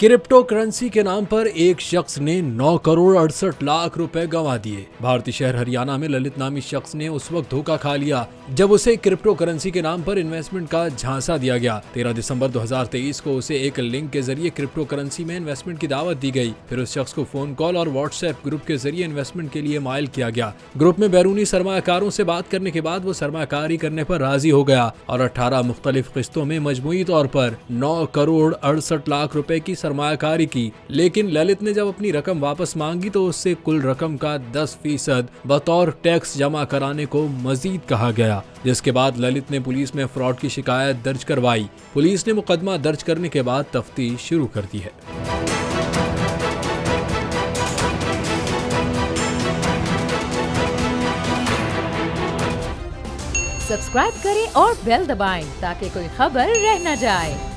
Crypto currency के नाम पर एक शख्स ने 9 करोड़ 68 लाख रुपए गंवा दिए। भारतीय शहर हरियाणा में ललित नामी शख्स ने उस वक्त धोखा खा लिया जब उसे क्रिप्टो करेंसी के नाम पर इन्वेस्टमेंट का झांसा दिया गया। 13 दिसंबर 2023 को उसे एक लिंक के जरिए क्रिप्टो करेंसी में इन्वेस्टमेंट की दावत दी गई। फिर उस शख्स को फोन कॉल और व्हाट्सएप ग्रुप के जरिए इन्वेस्टमेंट के लिए माइल किया गया। ग्रुप में बैरूनी सरमायाकारों से बात करने के बाद वो सरमायाकारी करने पर राजी हो गया और 18 मुख्तलिफ किस्तों में मजमूई तौर पर 9 करोड़ 68 लाख रुपए की सरमायाकारी की। लेकिन ललित ने जब अपनी रकम वापस मांगी तो उससे कुल रकम का 10% बतौर टैक्स जमा कराने को मजीद कहा गया, जिसके बाद ललित ने पुलिस में फ्रॉड की शिकायत दर्ज करवाई। पुलिस ने मुकदमा दर्ज करने के बाद तफ्तीश शुरू कर दी है। सब्सक्राइब करें और बेल दबाएं ताकि कोई खबर रह न जाए।